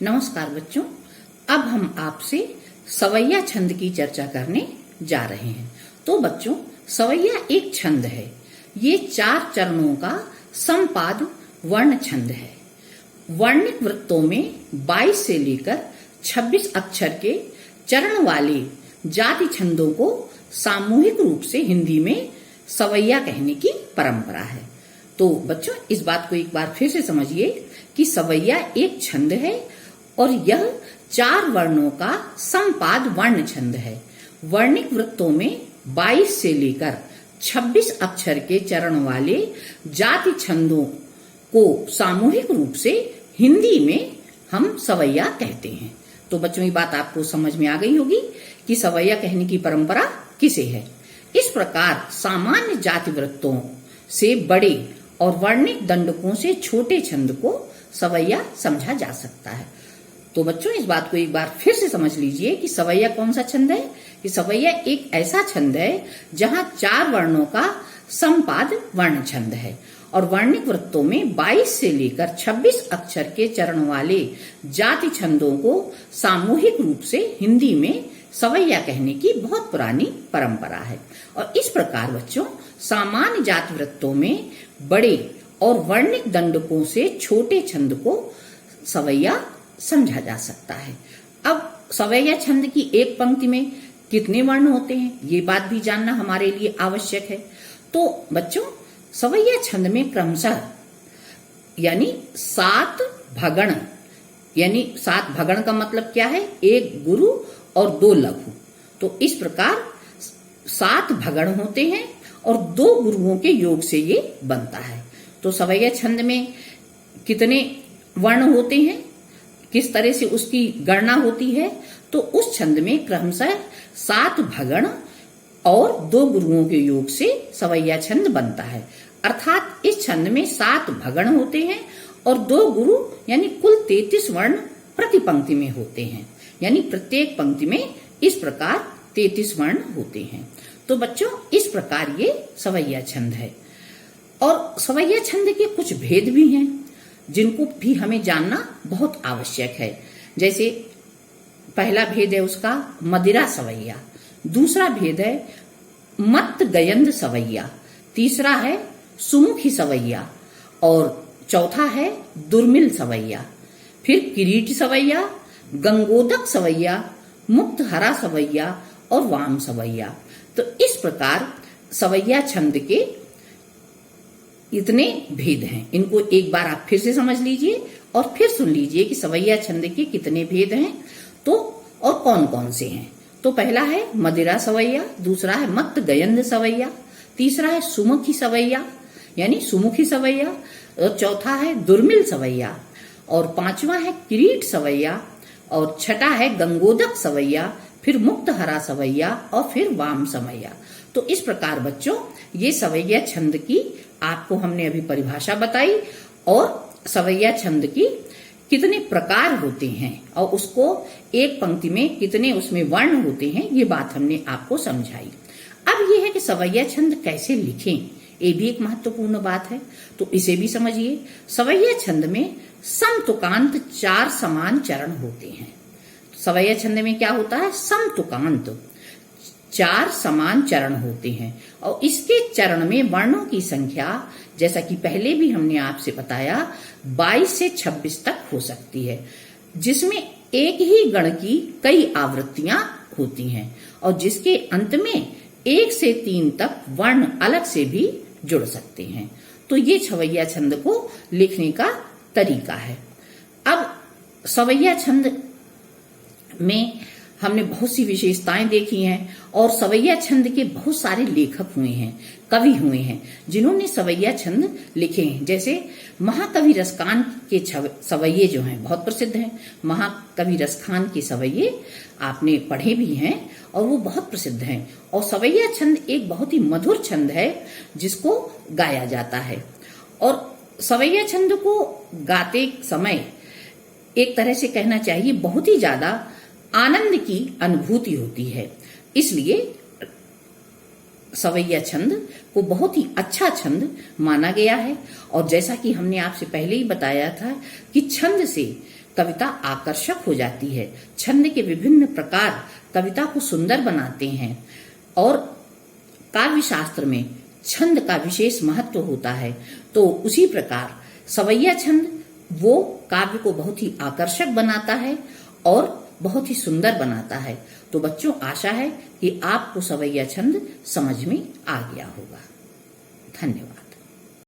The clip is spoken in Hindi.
नमस्कार बच्चों, अब हम आपसे सवैया छंद की चर्चा करने जा रहे हैं। तो बच्चों, सवैया एक छंद है। ये 4 चरणों का समपाद वर्ण छंद है। वर्णिक वृत्तों में 22 से लेकर 26 अक्षर के चरण वाले जाति छंदों को सामूहिक रूप से हिंदी में सवैया कहने की परंपरा है। तो बच्चों, इस बात को एक बार फिर से समझिए कि सवैया एक छंद है और यह 4 वर्णों का समपाद वर्ण छंद है। वर्णिक वृत्तों में 22 से लेकर 26 अक्षर के चरण वाले जाति छंदों को सामूहिक रूप से हिंदी में हम सवैया कहते हैं। तो बच्चों, ये बात आपको समझ में आ गई होगी कि सवैया कहने की परंपरा किसे है। इस प्रकार सामान्य जाति वृत्तों से बड़े और वर्णिक दंडकों से छोटे छंद को सवैया समझा जा सकता है। तो बच्चों, इस बात को एक बार फिर से समझ लीजिए कि सवैया कौन सा छंद है। कि सवैया एक ऐसा छंद है जहां 4 वर्णों का समपाद वर्ण छंद है और वर्णिक वृत्तों में 22 से लेकर 26 अक्षर के चरण वाले जाति छंदों को सामूहिक रूप से हिंदी में सवैया कहने की बहुत पुरानी परंपरा है। और इस प्रकार बच्चों, सामान्य जाति वृत्तों में बड़े और वर्णिक दंडकों से छोटे छंद को सवैया समझा जा सकता है। अब सवैया छंद की एक पंक्ति में कितने वर्ण होते हैं, ये बात भी जानना हमारे लिए आवश्यक है। तो बच्चों, सवैया छंद में क्रमशः यानी 7 भगण, यानी 7 भगण का मतलब क्या है, 1 गुरु और 2 लघु। तो इस प्रकार 7 भगण होते हैं और 2 गुरुओं के योग से ये बनता है। तो सवैया छंद में कितने वर्ण होते हैं, किस तरह से उसकी गणना होती है। तो उस छंद में क्रमशः 7 भगण और 2 गुरुओं के योग से सवैया छंद बनता है। अर्थात इस छंद में 7 भगण होते हैं और 2 गुरु, यानी कुल 33 वर्ण प्रति पंक्ति में होते हैं। यानी प्रत्येक पंक्ति में इस प्रकार 33 वर्ण होते हैं। तो बच्चों, इस प्रकार ये सवैया छंद है। और सवैया छंद के कुछ भेद भी हैं जिनको भी हमें जानना बहुत आवश्यक है। जैसे पहला भेद है उसका मदिरा सवैया, दूसरा भेद है मत्त गयंद सवैया, तीसरा है सुमुखी सवैया और चौथा है दुर्मिल सवैया। फिर किरीट सवैया, गंगोदक सवैया, मुक्त हरा सवैया और वाम सवैया। तो इस प्रकार सवैया छंद के इतने भेद हैं। इनको एक बार आप फिर से समझ लीजिए और फिर सुन लीजिए कि सवैया छंद के कितने भेद हैं तो और कौन कौन से हैं। तो पहला है मदिरा सवैया, दूसरा है मत्त गयंद सवैया, तीसरा है सुमुखी सवैया यानी सुमुखी सवैया और चौथा है दुर्मिल सवैया और पांचवा है किरीट सवैया और छठा है गंगोदक सवैया, फिर मुक्त हरा सवैया और फिर वाम सवैया। तो इस प्रकार बच्चों, ये सवैया छंद की आपको हमने अभी परिभाषा बताई और सवैया छंद की कितने प्रकार होते हैं और उसको एक पंक्ति में कितने उसमें वर्ण होते हैं, ये बात हमने आपको समझाई। अब ये है कि सवैया छंद कैसे लिखें, ये भी एक महत्वपूर्ण बात है। तो इसे भी समझिए। सवैया छंद में समतुकांत 4 समान चरण होते हैं। सवैया छंद में क्या होता है, समतुकांत 4 समान चरण होते हैं और इसके चरण में वर्णों की संख्या, जैसा कि पहले भी हमने आपसे बताया, 22 से 26 तक हो सकती है, जिसमें एक ही गण की कई आवृत्तियां होती हैं और जिसके अंत में 1 से 3 तक वर्ण अलग से भी जुड़ सकते हैं। तो ये सवैया छंद को लिखने का तरीका है। अब सवैया छंद में हमने बहुत सी विशेषताएं देखी हैं और सवैया छंद के बहुत सारे लेखक हुए हैं, कवि हुए हैं जिन्होंने सवैया छंद लिखे हैं। जैसे महाकवि रसखान के सवैये जो हैं बहुत प्रसिद्ध हैं। महाकवि रसखान के सवैये आपने पढ़े भी हैं और वो बहुत प्रसिद्ध हैं। और सवैया छंद एक बहुत ही मधुर छंद है जिसको गाया जाता है। और सवैया छंद को गाते समय एक तरह से कहना चाहिए बहुत ही ज्यादा आनंद की अनुभूति होती है। इसलिए सवैया छंद को बहुत ही अच्छा छंद माना गया है। और जैसा कि हमने आपसे पहले ही बताया था कि छंद से कविता आकर्षक हो जाती है। छंद के विभिन्न प्रकार कविता को सुंदर बनाते हैं और काव्य शास्त्र में छंद का विशेष महत्व होता है। तो उसी प्रकार सवैया छंद वो काव्य को बहुत ही आकर्षक बनाता है और बहुत ही सुंदर बनाता है। तो बच्चों, आशा है कि आपको सवैया छंद समझ में आ गया होगा। धन्यवाद।